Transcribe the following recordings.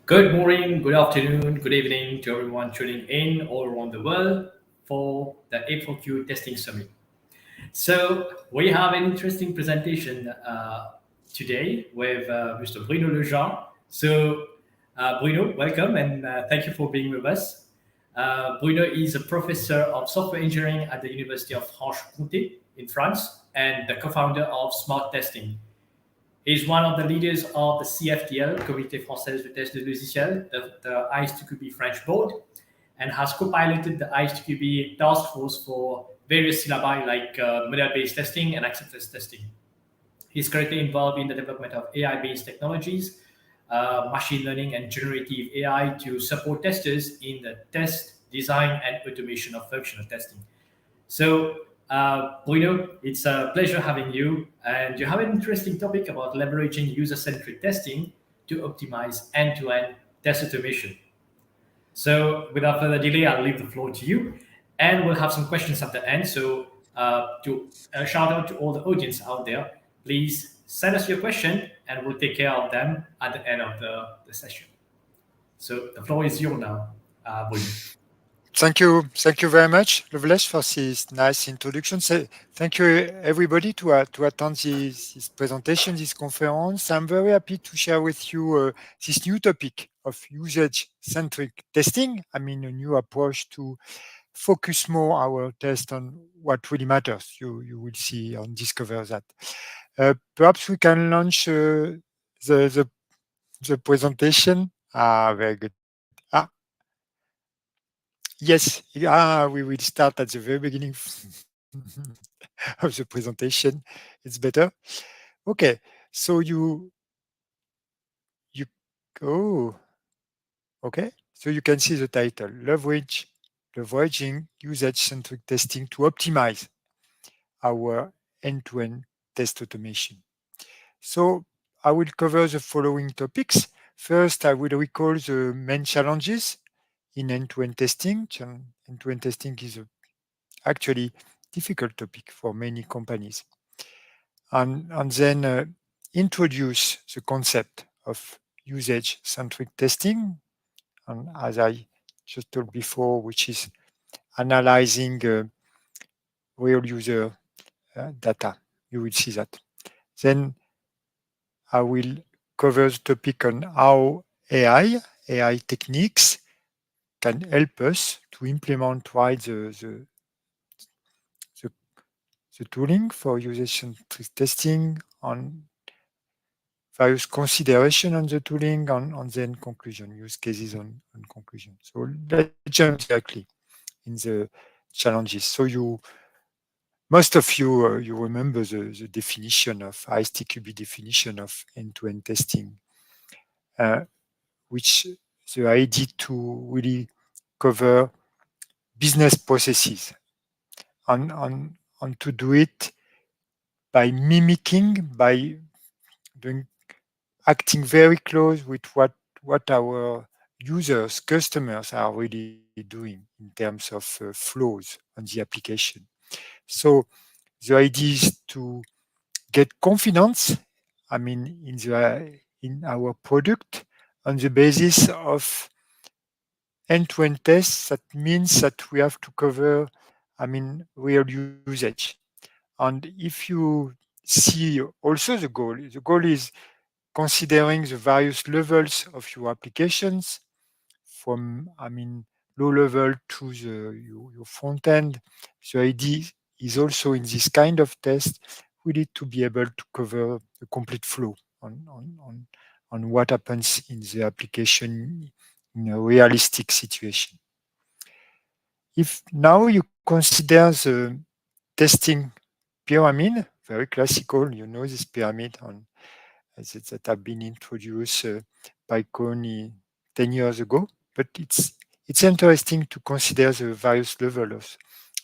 Good morning, good afternoon, good evening to everyone tuning in all around the world for the A4Q Testing Summit. So we have an interesting presentation today with Mr. Bruno Lejean. So Bruno, welcome and thank you for being with us. Bruno is a professor of software engineering at the University of Franche-Comté in France and the co-founder of Smart Testing. He's one of the leaders of the CFTL, Comité Française de Test de Logiciels, the ISTQB French board, and has co-piloted the ISTQB task force for various syllabi like model-based testing and acceptance testing. He's currently involved in the development of AI-based technologies, machine learning and generative AI to support testers in the test, design, and automation of functional testing. So, Bruno, it's a pleasure having you. And you have an interesting topic about leveraging user-centric testing to optimize end-to-end test automation. So, without further delay, I'll leave the floor to you. And we'll have some questions at the end. So, to shout out to all the audience out there, please send us your question and we'll take care of them at the end of the session. So, the floor is yours now, Bruno. Thank you very much, Loveless, for this nice introduction. So, thank you everybody to attend this presentation, this conference. I'm very happy to share with you this new topic of usage-centric testing. I mean, a new approach to focus more our test on what really matters. You will see and discover that. Perhaps we can launch the presentation. Very good. Yes, we will start at the very beginning of the presentation. It's better. Okay, so you go. Okay, so you can see the title: leveraging usage-centric testing to optimize our end-to-end test automation. So I will cover the following topics. First, I will recall the main challenges in end-to-end testing. End-to-end testing is actually difficult topic for many companies. And then introduce the concept of usage-centric testing, and as I just told before, which is analyzing real user data. You will see that. Then I will cover the topic on how AI techniques can help us to implement right the tooling for usage-centric testing, on various consideration on the tooling, on then conclusion, use cases on conclusion. So let's jump directly in the challenges. So most of you you remember the definition of ISTQB definition of end-to-end testing, which the idea to really cover business processes and to do it by mimicking, by acting very close with what our users, customers are really doing in terms of flows on the application. So the idea is to get confidence, I mean, in our product on the basis of end-to-end tests. That means that we have to cover, I mean, real usage. And if you see also the goal is considering the various levels of your applications, from, I mean, low level to your front end. The idea is also in this kind of test, we need to be able to cover the complete flow on what happens in the application in a realistic situation. If now you consider the testing pyramid, very classical, you know this pyramid that have been introduced by Coney 10 years ago, but it's interesting to consider the various levels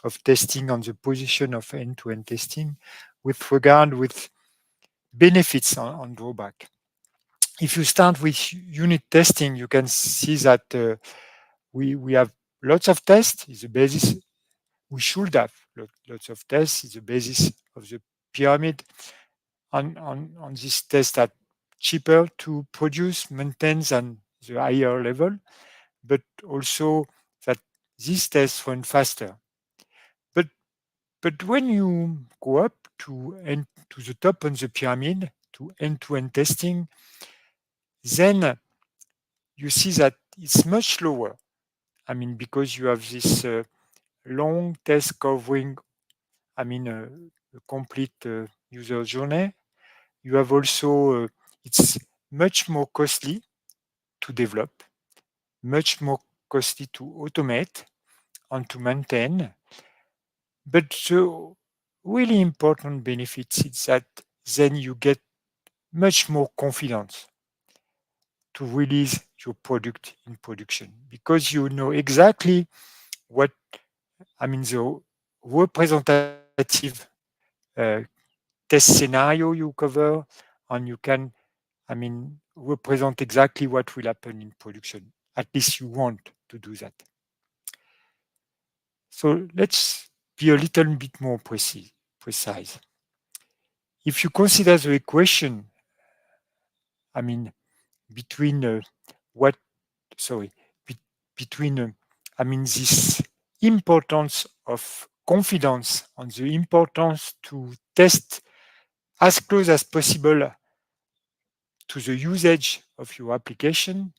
of testing on the position of end-to-end testing with regard with benefits and drawback. If you start with unit testing, you can see that we have lots of tests. Is the basis. We should have lots of tests. Is the basis of the pyramid. On this test that cheaper to produce, maintain than the higher level, but also that these tests run faster. But when you go up to the top on the pyramid to end-to-end testing, then you see that it's much slower. I mean, because you have this long test covering, I mean, a complete user journey. You have also, it's much more costly to develop, much more costly to automate and to maintain. But the really important benefits is that then you get much more confidence to release your product in production because you know exactly what, I mean, the representative uh, test scenario you cover, and you can, I mean, represent exactly what will happen in production. At least you want to do that. So let's be a little bit more precise. If you consider the equation, I mean, between what, sorry, be, between, I mean, this importance of confidence and the importance to test as close as possible to the usage of your application.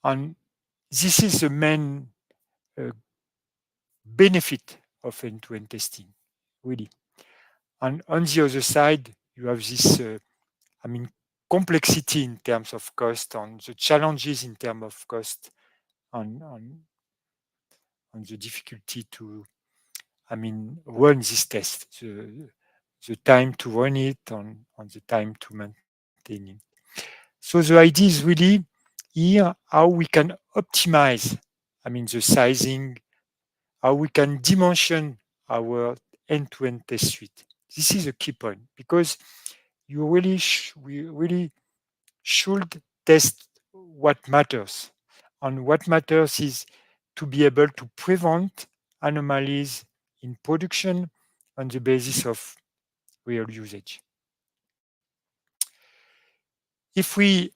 And this is the main uh, benefit of end-to-end testing, really. And on the other side, you have this, I mean, complexity in terms of cost and the challenges in terms of cost and the difficulty to, I mean, run this test, the time to run it and the time to maintain it. So the idea is really here how we can optimize, I mean, the sizing, how we can dimension our end-to-end test suite. This is a key point because we really should test what matters. And what matters is to be able to prevent anomalies in production on the basis of real usage. If we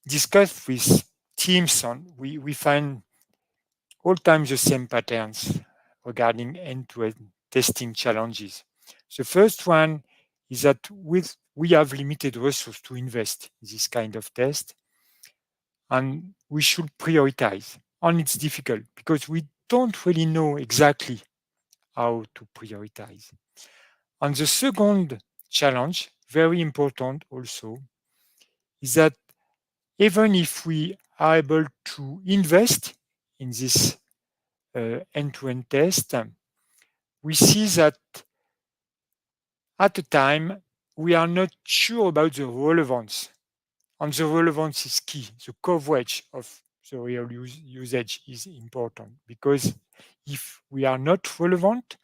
discuss with teams, we find all times the same patterns regarding end-to-end testing challenges. The first one is that we have limited resources to invest in this kind of test, and we should prioritize. And it's difficult because we don't really know exactly how to prioritize. And the second challenge, very important also, is that even if we are able to invest in this end-to-end test, we see that at a time we are not sure about the relevance. And the relevance is key. The coverage of the real usage is important because if we are not relevant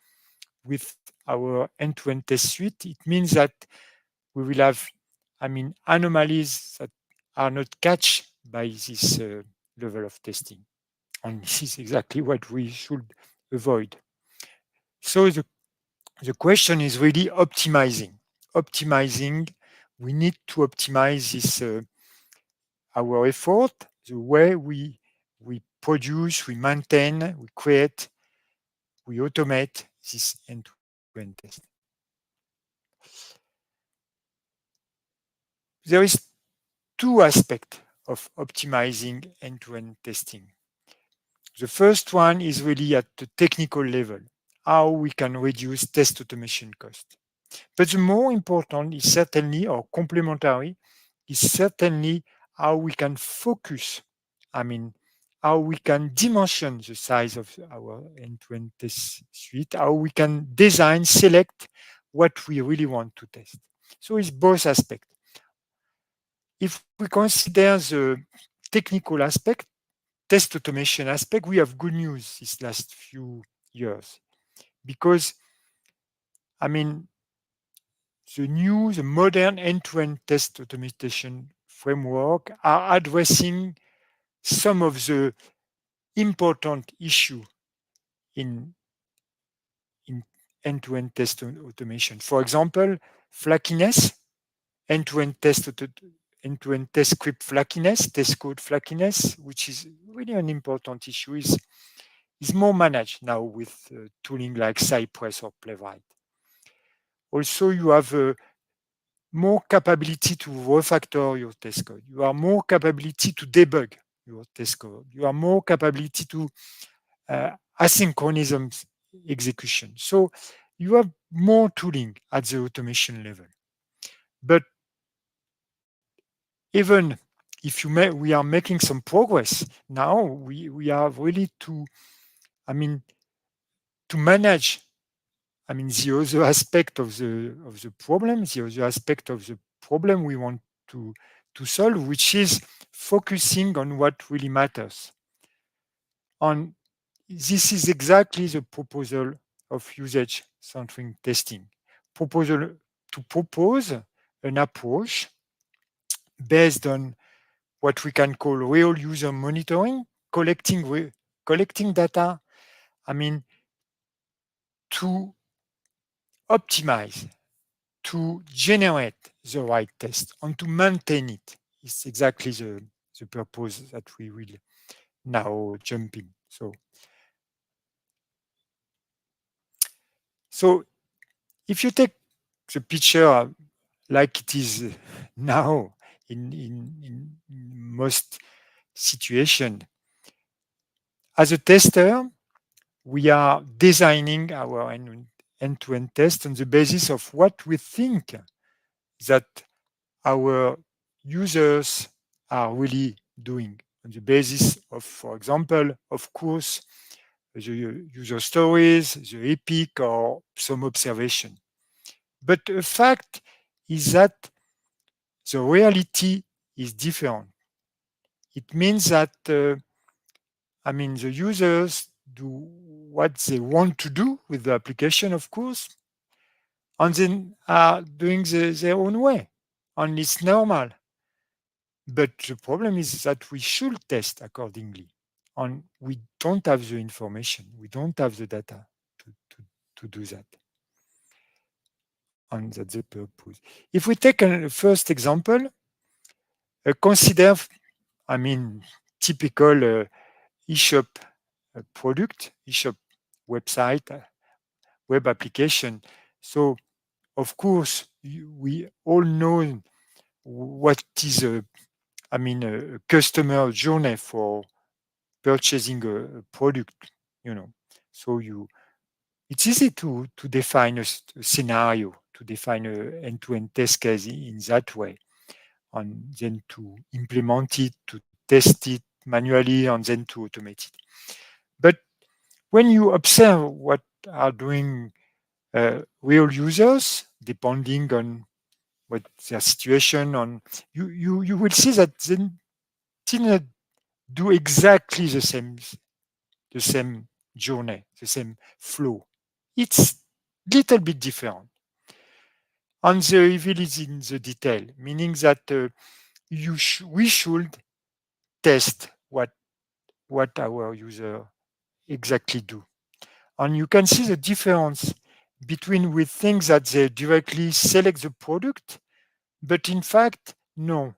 with our end-to-end test suite, it means that we will have, I mean, anomalies that are not catched by this level of testing. And this is exactly what we should avoid. So the question is really optimizing. Optimizing, we need to optimize this our effort, the way we produce, we maintain, we create, we automate this end-to-end test. There is two aspects of optimizing end-to-end testing. The first one is really at the technical level, how we can reduce test automation cost. But the more important is certainly, or complementary, is certainly how we can focus, I mean, how we can dimension the size of our end-to-end test suite, how we can design, select what we really want to test. So it's both aspects. If we consider the technical aspect, test automation aspect, we have good news these last few years because, I mean, the modern end-to-end test automation framework are addressing some of the important issue in, in end-to-end test automation. For example, flakiness, end-to-end test end-to-end test script flakiness, test code flakiness, which is really an important issue, is more managed now with tooling like Cypress or Playwright. Also, you have more capability to refactor your test code. You have more capability to debug your test code. You have more capability to asynchronism execution. So you have more tooling at the automation level. But even if we are making some progress now, we are really to manage the other aspect of the problem, the other aspect of the problem we want to solve, which is focusing on what really matters. And this is exactly the proposal of usage-centric testing. Proposal to propose an approach based on what we can call real user monitoring, collecting data, to optimize, to generate the right test, and to maintain it. It's exactly the purpose that we will now jump in. So if you take the picture like it is now in most situations, as a tester, we are designing our end-to-end test on the basis of what we think that our users are really doing, on the basis of, for example, of course, the user stories, the epic, or some observation. But the fact is that the reality is different. It means that, the users do what they want to do with the application, of course, and then are doing their own way. And it's normal. But the problem is that we should test accordingly. And we don't have the information. We don't have the data to do that. And that's the purpose. If we take a first example, consider, typical eShop product, eShop website, web application. So, of course, we all know what is a customer journey for purchasing a product, So it's easy to define a scenario, to define an end-to-end test case in that way, and then to implement it, to test it manually, and then to automate it. But when you observe what are doing real users, depending on what their situation, on you will see that they didn't do exactly the same journey, the same flow. It's little bit different. And the evil is in the detail, meaning that we should test what our user exactly do. And you can see the difference between we think that they directly select the product, but in fact, no.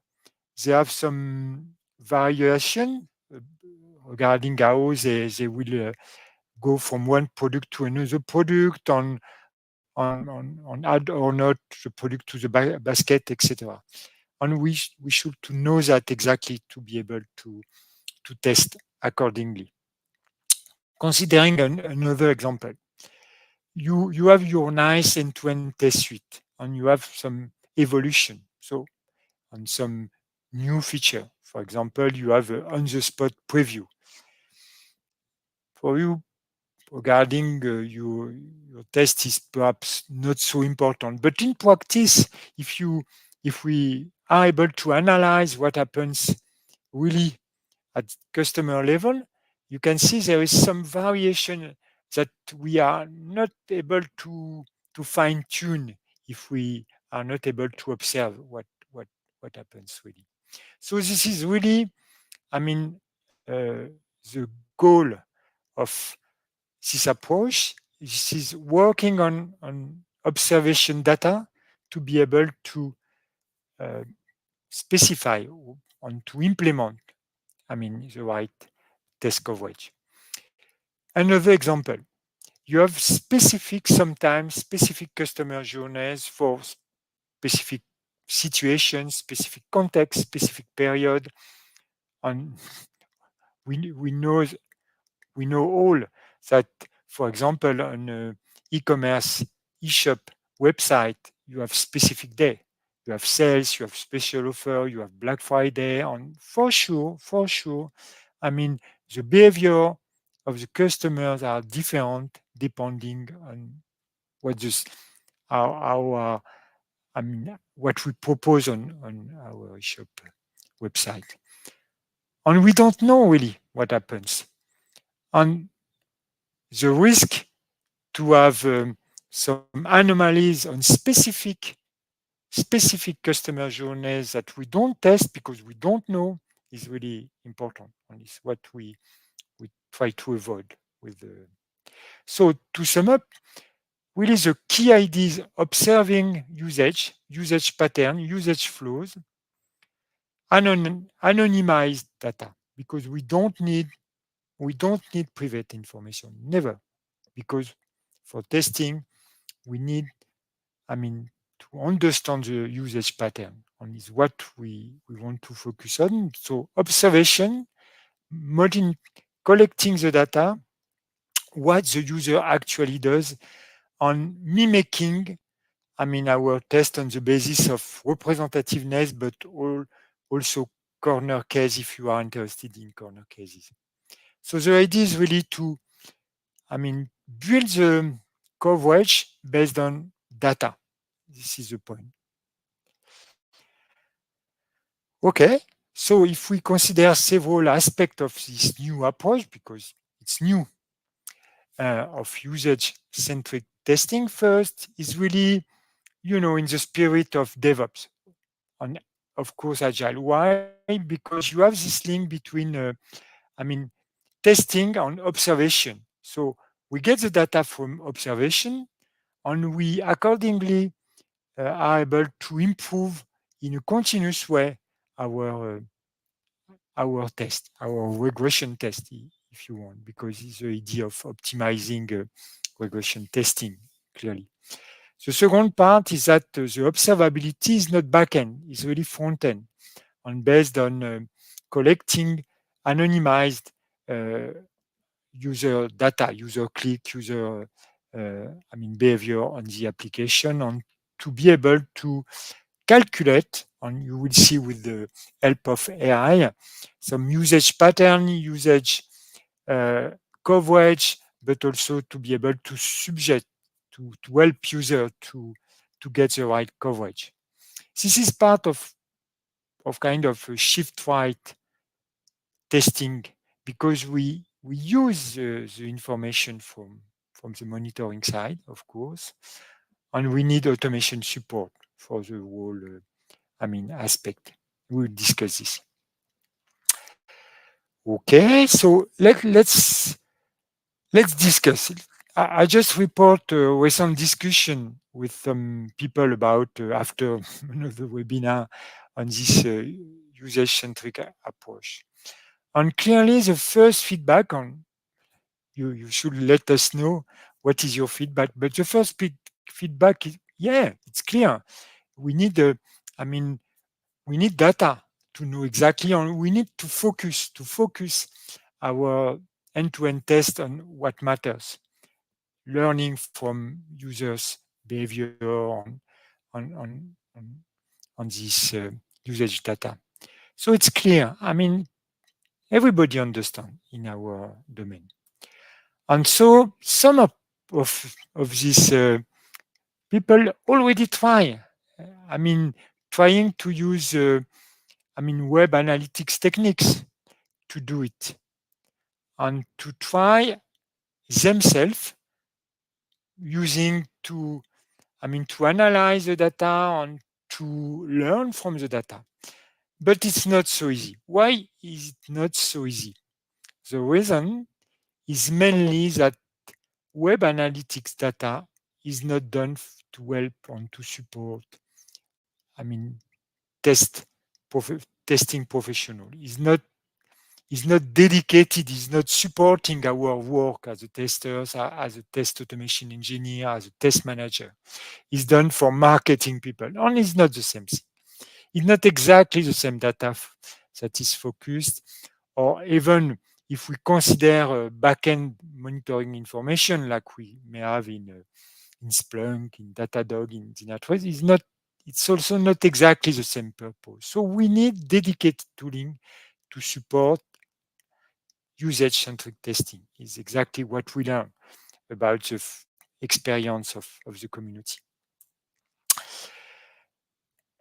They have some variation regarding how they will go from one product to another product, on add or not the product to the basket, etc. And we should to know that exactly to be able to test accordingly. Considering another example, you have your nice end-to-end test suite, and you have some evolution. So, on some new feature, for example, you have on-the-spot preview. For you, regarding your test is perhaps not so important. But in practice, if we are able to analyze what happens really at customer level, you can see there is some variation that we are not able to fine tune if we are not able to observe what happens really. So this is really, the goal of this approach. This is working on observation data to be able to specify and to implement, the right test coverage. Another example, you have sometimes specific customer journeys for specific situations, specific context, specific period. And we know all that, for example, on e-commerce e-shop website, you have specific day. You have sales, you have special offer, you have Black Friday, and for sure, the behavior of the customers are different depending on what this, our what we propose on our shop website. And we don't know really what happens. And the risk to have some anomalies on specific customer journeys that we don't test because we don't know is really important. And it's what we try to avoid with the. So to sum up, really the key ideas: observing usage pattern, usage flows, anonymized data, because we don't need private information, never, because for testing we need, to understand the usage pattern, and is what we want to focus on. So observation, collecting the data, what the user actually does, and mimicking, our test on the basis of representativeness, but also corner case if you are interested in corner cases. So the idea is really to, build the coverage based on data. This is the point. Okay, so if we consider several aspects of this new approach, because it's new, of usage-centric testing, first is really, in the spirit of DevOps, and of course Agile. Why? Because you have this link between, I mean, testing and observation. So we get the data from observation, and we accordingly are able to improve in a continuous way our test, our regression test, if you want, because it's the idea of optimizing regression testing, clearly. The second part is that the observability is not backend, it's really front-end, and based on collecting anonymized uh, user data, user click, user behavior on the application, and to be able to calculate, and you will see with the help of AI, some usage pattern, usage coverage, but also to be able to subject, to help user to get the right coverage. This is part of kind of a shift right testing, because we use the information from the monitoring side, of course, and we need automation support for the whole aspect. We'll discuss this. Okay, so let's discuss. I just report a recent discussion with some people about after another webinar on this usage-centric approach. And clearly, the first feedback on you should let us know what is your feedback. But the first feedback is, yeah, it's clear. We need we need data to know exactly, and we need to focus our end-to-end test on what matters, learning from users' behavior on this usage data. So it's clear. Everybody understands in our domain. And so some of these people already try. Trying to use web analytics techniques to do it, and to try themselves using to analyze the data and to learn from the data. But it's not so easy. Why is it not so easy? The reason is mainly that web analytics data is not done to help and to support, test testing professional. He's not dedicated, he's not supporting our work as a testers, as a test automation engineer, as a test manager. It's done for marketing people. Only it's not the same thing. It's not exactly the same data that is focused, or even if we consider backend monitoring information like we may have in Splunk, in Datadog, in Dynatrace, it's also not exactly the same purpose. So we need dedicated tooling to support usage-centric testing. Is exactly what we learn about the experience of the community.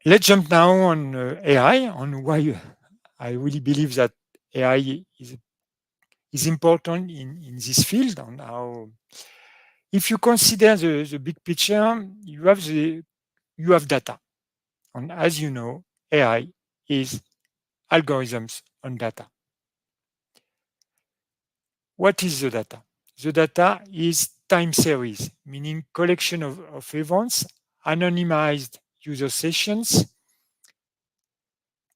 Let's jump now on AI, on why I really believe that AI is important in this field, on how, if you consider the big picture, you have data. And as you know, AI is algorithms on data. What is the data? The data is time series, meaning collection of events, anonymized user sessions,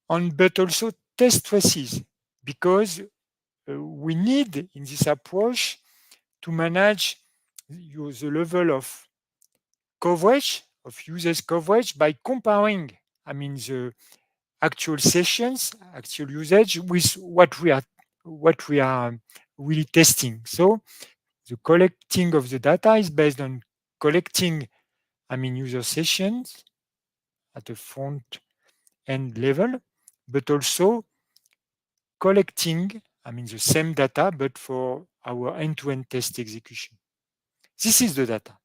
but also test traces, because we need in this approach to manage the level of coverage, of users coverage, by comparing, the actual sessions, actual usage with what we are really testing. So the collecting of the data is based on collecting, user sessions at the front end level, but also collecting, the same data, but for our end-to-end test execution. This is the data.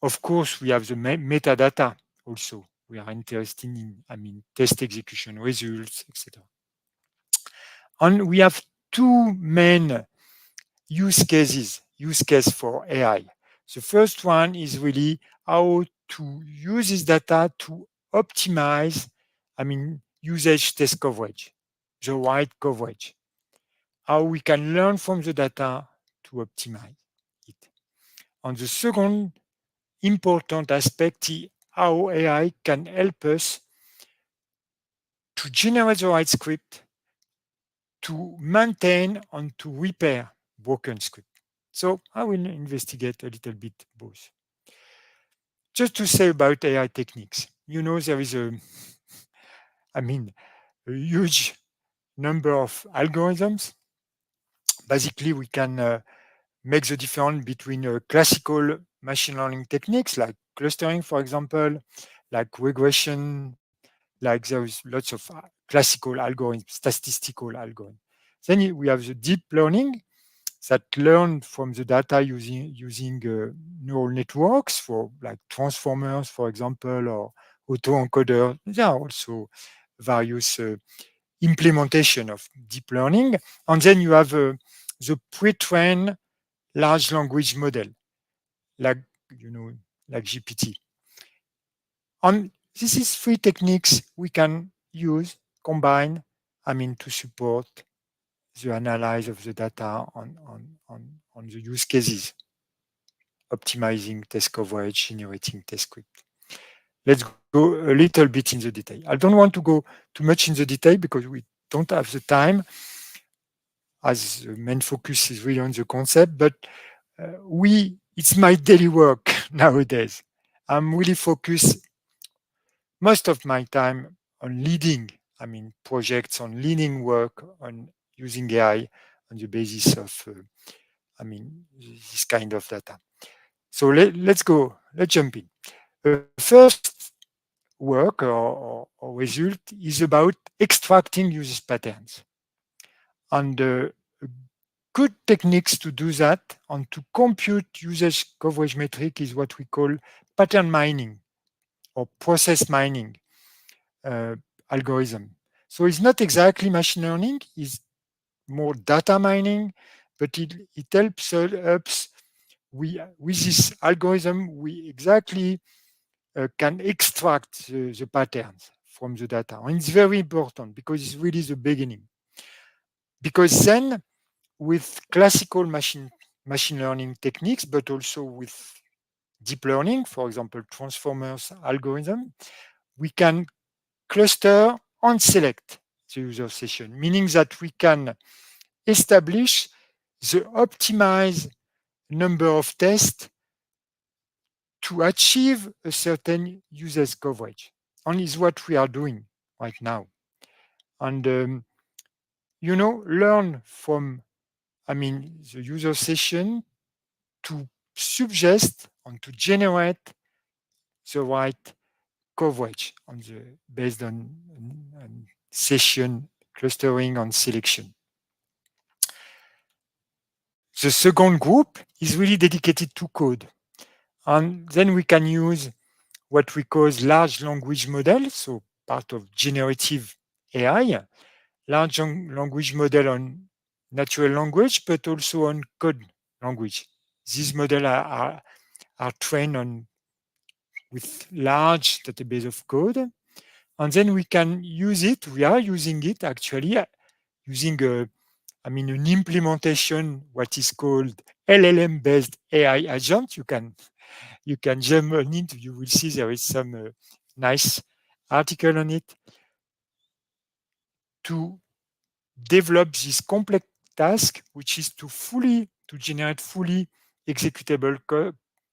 Of course, we have the metadata also. We are interested in, test execution results, etc. And we have two main use case for AI. The first one is really how to use this data to optimize, usage test coverage, the right coverage. How we can learn from the data to optimize it. And the second important aspect is how AI can help us to generate the right script, to maintain and to repair broken script. So I will investigate a little bit both. Just to say about AI techniques, there is a huge number of algorithms. Basically, we can make the difference between classical machine learning techniques like clustering, for example, like regression, like there is lots of classical algorithms, statistical algorithms. Then we have the deep learning that learn from the data using neural networks for like transformers, for example, or autoencoder. There are also various implementation of deep learning. And then you have the pre-trained large language model, like like GPT. And this is three techniques we can use, combine, to support the analysis of the data on the use cases, optimizing test coverage, generating test script. Let's go a little bit in the detail. I don't want to go too much in the detail because we don't have the time, as the main focus is really on the concept, but it's my daily work nowadays. I'm really focused most of my time on leading, projects, on leading work on using AI on the basis of, this kind of data. So let's jump in. The first work or result is about extracting usage patterns. And good techniques to do that and to compute usage coverage metric is what we call pattern mining or process mining algorithm. So it's not exactly machine learning, it's more data mining, but it helps us. With this algorithm, we exactly can extract the patterns from the data. And it's very important because it's really the beginning. Because then, with classical machine learning techniques, but also with deep learning, for example, transformers algorithm, we can cluster and select the user session, meaning that we can establish the optimized number of tests to achieve a certain usage coverage. And is what we are doing right now. And learn from, the user session to suggest and to generate the right coverage based on session clustering and selection. The second group is really dedicated to code. And then we can use what we call large language model, so part of generative AI, large language model on natural language, but also on code language. These models are trained with large database of code. And then we can use it. We are using it actually, using an implementation, what is called LLM-based AI agent. You can jump on it. You will see there is some nice article on it to develop this complex task, which is to generate fully executable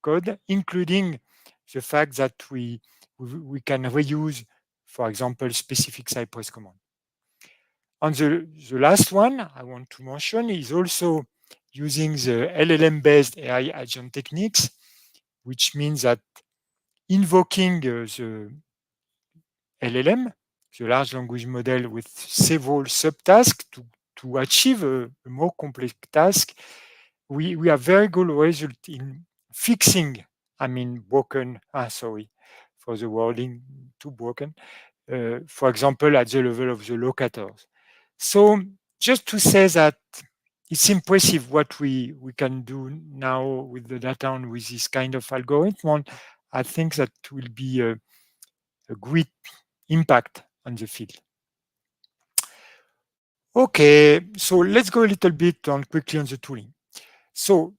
code, including the fact that we can reuse, for example, specific Cypress command. And the last one I want to mention is also using the LLM-based AI agent techniques, which means that invoking the LLM, the large language model, with several subtasks to achieve a more complex task, we have very good result in fixing, broken, sorry for the wording, too broken, for example, at the level of the locators. So just to say that it's impressive what we can do now with the data and with this kind of algorithm. I think that will be a great impact on the field. Okay, so let's go a little bit quickly on the tooling. So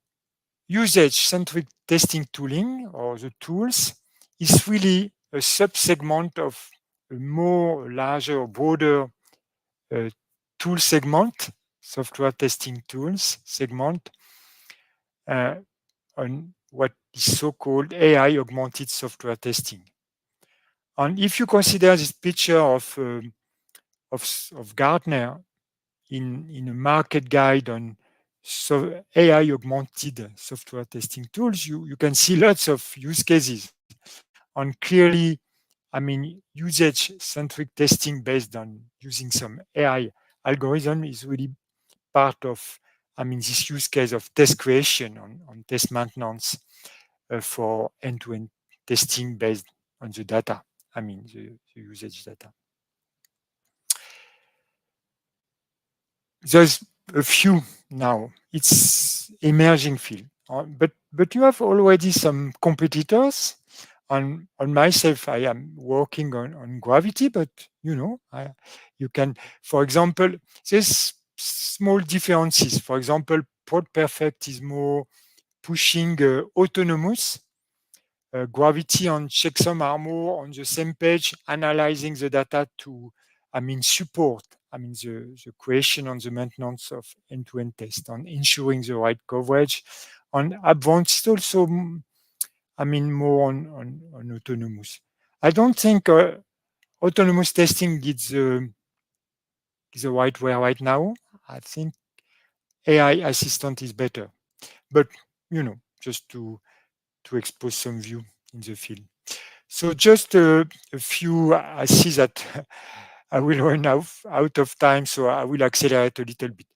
usage-centric testing tooling, or the tools, is really a subsegment of a more larger or broader tool segment, software testing tools segment, on what is so-called AI augmented software testing. And if you consider this picture of Gartner in a market guide on AI augmented software testing tools, you can see lots of use cases. And clearly, usage-centric testing based on using some AI algorithm is really part of, this use case of test creation on test maintenance for end-to-end testing based on the data, the usage data. There's a few now. It's emerging field, but you have already some competitors. On myself, I am working on gravity, but you can, for example, there's small differences. For example, ProdPerfect is more pushing autonomous. Gravity and Checksum are more on the same page, analyzing the data to, support, the creation and the maintenance of end-to-end test and ensuring the right coverage. On advanced, also, more on autonomous. I don't think autonomous testing is the right way right now. I think AI assistant is better, but just to expose some view in the field. So just a few. I see that I will run out of time, so I will accelerate a little bit.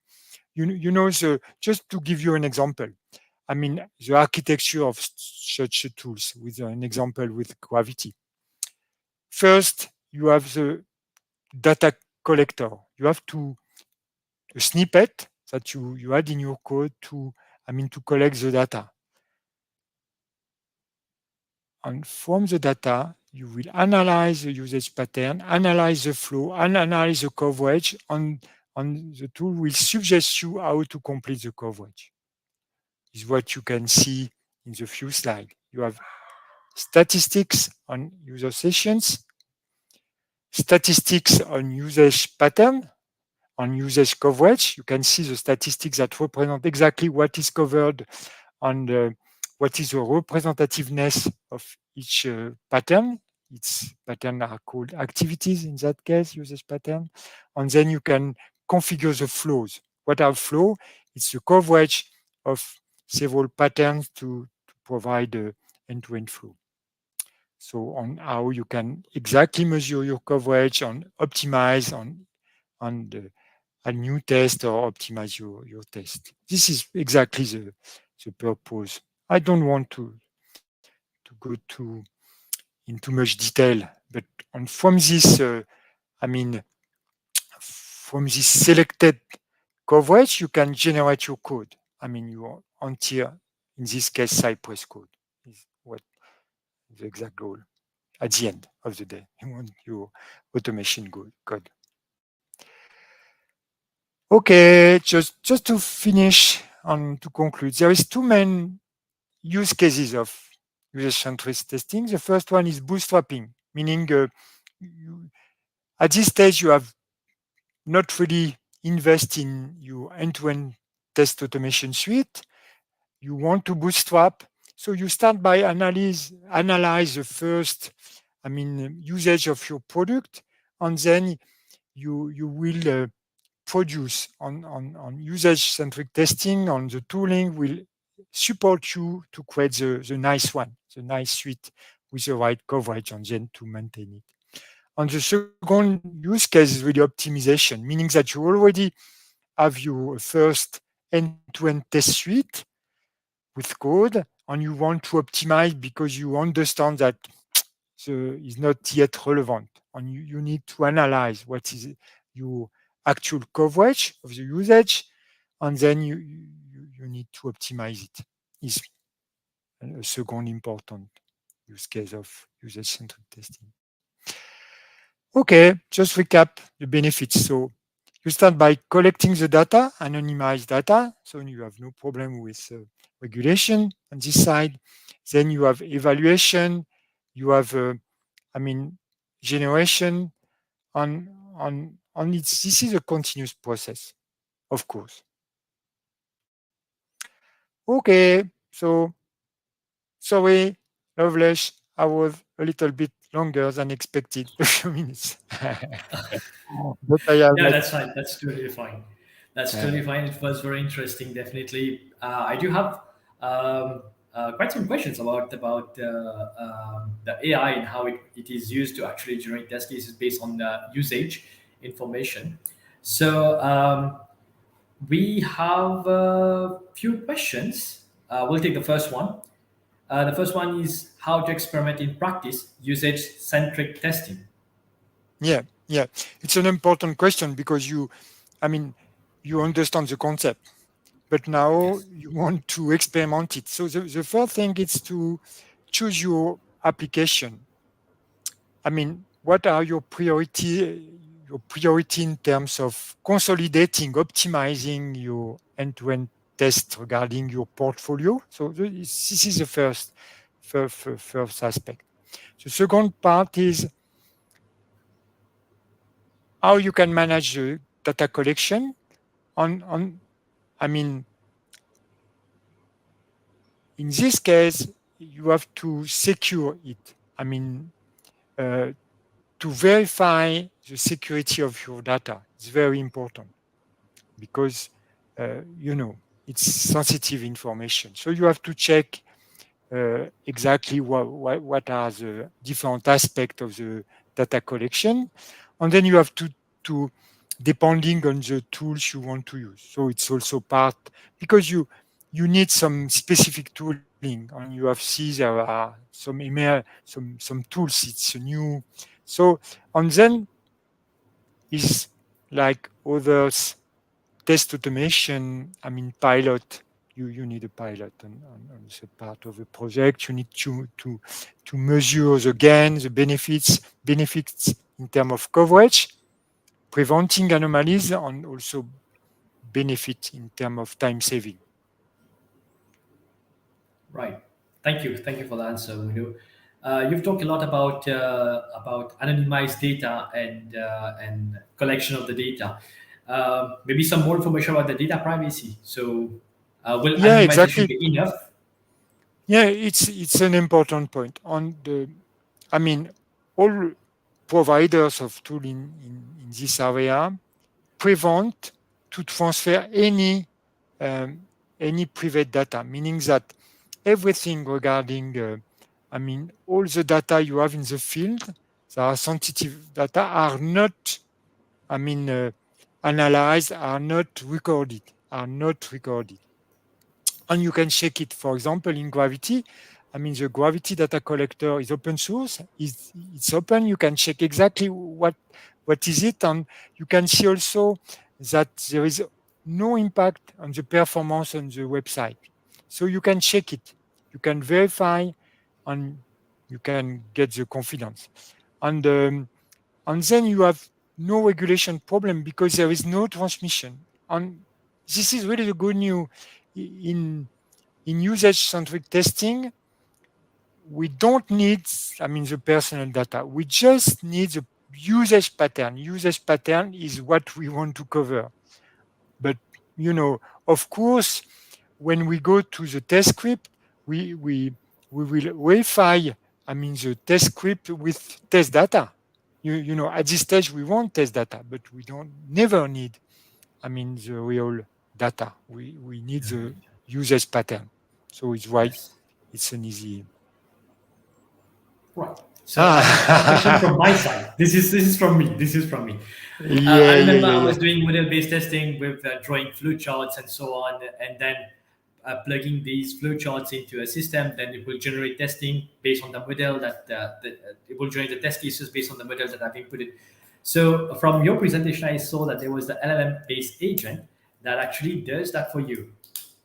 Just to give you an example, the architecture of such tools with an example with gravity. First, you have the data collector. You have a snippet that you add in your code to collect the data. And from the data, you will analyze the usage pattern, analyze the flow, analyze the coverage, and the tool will suggest you how to complete the coverage. This is what you can see in the few slides. You have statistics on user sessions, statistics on usage pattern, on usage coverage. You can see the statistics that represent exactly what is covered on what is the representativeness of each pattern. Its pattern are called activities in that case, usage pattern. And then you can configure the flows. What are flow? It's the coverage of several patterns to provide the end-to-end flow. So on how you can exactly measure your coverage, on optimize on a new test or optimize your test. This is exactly the purpose. I don't want to go in too much detail, but from this, I mean, from this selected coverage, you can generate your code. I mean, your entire, in this case, Cypress code is what the exact goal. At the end of the day, you want your automation code. Okay, just to finish and to conclude, there is two main use cases of usage-centric testing. The first one is bootstrapping, meaning at this stage you have not really invest in your end-to-end test automation suite. You want to bootstrap, so you start by analyze the first, usage of your product, and then you will produce on usage-centric testing, on the tooling will support you to create the nice one, the nice suite with the right coverage, and then to maintain it. And the second use case is really optimization, meaning that you already have your first end-to-end test suite with code, and you want to optimize because you understand that is not yet relevant, and you need to analyze what is your actual coverage of the usage, and then you need to optimize it. Is a second important use case of usage-centric testing. Okay, just recap the benefits. So you start by collecting the data, anonymized data, so you have no problem with regulation on this side. Then you have evaluation, you have, generation on this is a continuous process, of course. Okay, so sorry, Lovelace, I was a little bit longer than expected, a few minutes. But I have Yeah, that's fine. That's totally fine. That's totally fine. It was very interesting. Definitely, I do have quite some questions about the AI and how it is used to actually generate test cases based on the usage information. So we have a few questions. We'll take the first one. The first one is how to experiment in practice usage-centric testing. Yeah, it's an important question because you understand the concept, but now Yes. you want to experiment it. So the first thing is to choose your application. What are your priority in terms of consolidating, optimizing your end-to-end test regarding your portfolio? So this is the first aspect. The second part is how you can manage the data collection in this case, you have to secure it. To verify the security of your data is very important because, it's sensitive information. So you have to check exactly what are the different aspects of the data collection. And then you have to depending on the tools you want to use. So it's also part, because you need some specific tooling, and you have seen there are some email, some tools, it's a new. So, and then is like others, test automation, pilot, you need a pilot on the part of a project. You need to measure the gain, the benefits in terms of coverage, preventing anomalies, and also benefit in terms of time saving. Right. Thank you. Thank you for the answer, Bruno. You've talked a lot about anonymized data and collection of the data. Maybe some more information about the data privacy. So, will Yeah, anonymization exactly. be enough? Yeah, it's an important point. I mean, all providers of tool in this area prevent to transfer any private data, meaning that everything regarding, all the data you have in the field that are sensitive data are not, I mean, uh, analyzed, are not recorded. And you can check it. For example, in Gravity, the Gravity data collector is open source. It's open. You can check exactly what is it, and you can see also that there is no impact on the performance on the website. So you can check it. You can verify, and you can get the confidence. And and then you have no regulation problem because there is no transmission. And this is really the good news in usage-centric testing. We don't need, the personal data. We just need the usage pattern. Usage pattern is what we want to cover. But, of course, when we go to the test script, we will verify, the test script with test data. At this stage, we want test data, but we don't never need, the real data. We need the usage pattern. So it's why Yes. it's an easy. Right. So I have a question Ah, from my side. This is from me. This is from me. I yeah, yeah, remember yeah, I yeah. was doing model-based testing with drawing flowcharts and so on, and then plugging these flowcharts into a system. Then it will generate testing based on the model it will generate the test cases based on the models that I've inputted. So from your presentation, I saw that there was the LLM-based agent that actually does that for you.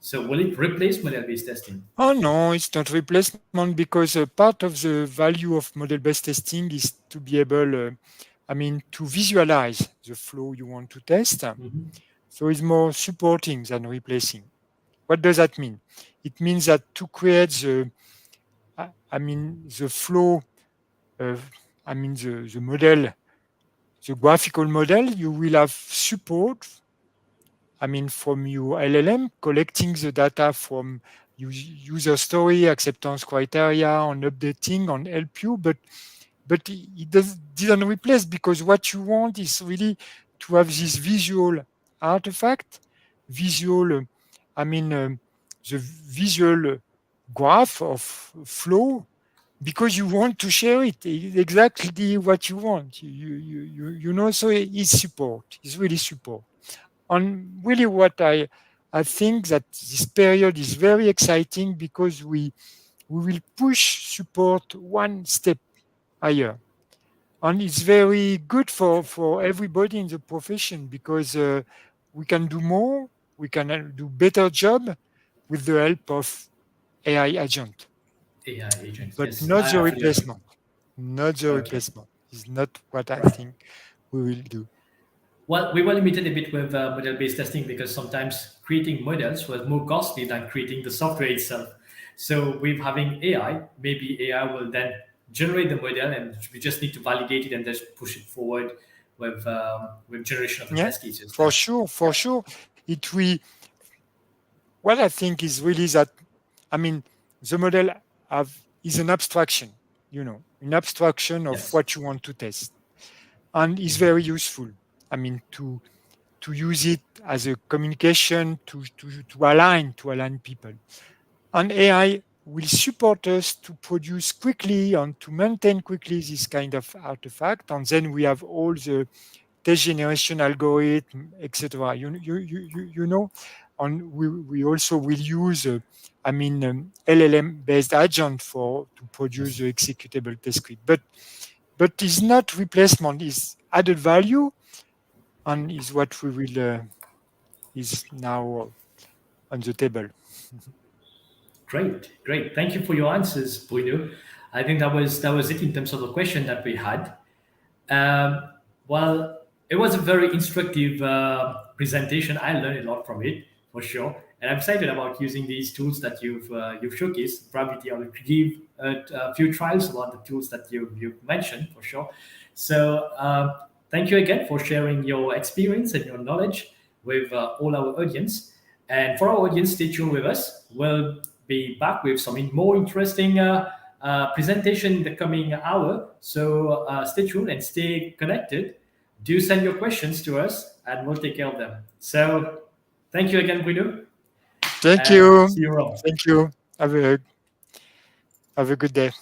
So will it replace model-based testing? Oh no, it's not replacement because part of the value of model-based testing is to be able, to visualize the flow you want to test. Mhm. So it's more supporting than replacing. What does that mean? It means that to create the flow, uh, the model, the graphical model, you will have support, from your LLM, collecting the data from user story, acceptance criteria, on updating, on help you, but didn't replace because what you want is really to have this visual artifact, visual, the visual graph of flow because you want to share it. It's exactly what you want. So it's support. It's really support. And really what I think that this period is very exciting because we will push support one step higher. And it's very good for everybody in the profession because we can do more, we can do better job with the help of AI agent, AI agents. but Yes, not the I fully agree. replacement. Not the Okay. replacement. Is not what I Right. think we will do. Well, we were limited a bit with model-based testing because sometimes creating models was more costly than creating the software itself. So with having AI, maybe AI will then generate the model, and we just need to validate it and just push it forward with generation of the Yeah, test cases. for Then, sure, yeah, for sure. It we What I think is really that I mean the model is an abstraction, an abstraction of yes, what you want to test, and is very useful. To use it as a communication to align people. And AI will support us to produce quickly and to maintain quickly this kind of artifact. And then we have all the test generation algorithm, etc. And we also will use, LLM-based agent to produce yes, the executable test script. But it's not replacement; it's added value, and is what we will is now on the table. great, great. Thank you for your answers, Bruno. I think that was it in terms of the question that we had. Um, well, it was a very instructive presentation. I learned a lot from it for sure, And I'm excited about using these tools that you've showcased. Probably I will give a few trials about the tools that you've mentioned for sure. So thank you again for sharing your experience and your knowledge with all our audience. And for our audience, stay tuned with us. We'll be back with some more interesting presentation in the coming hour. So stay tuned and stay connected. Do send your questions to us, and we'll take care of them. So thank you again, Bruno. Thank And you. see you around. Thank you. Have a good day.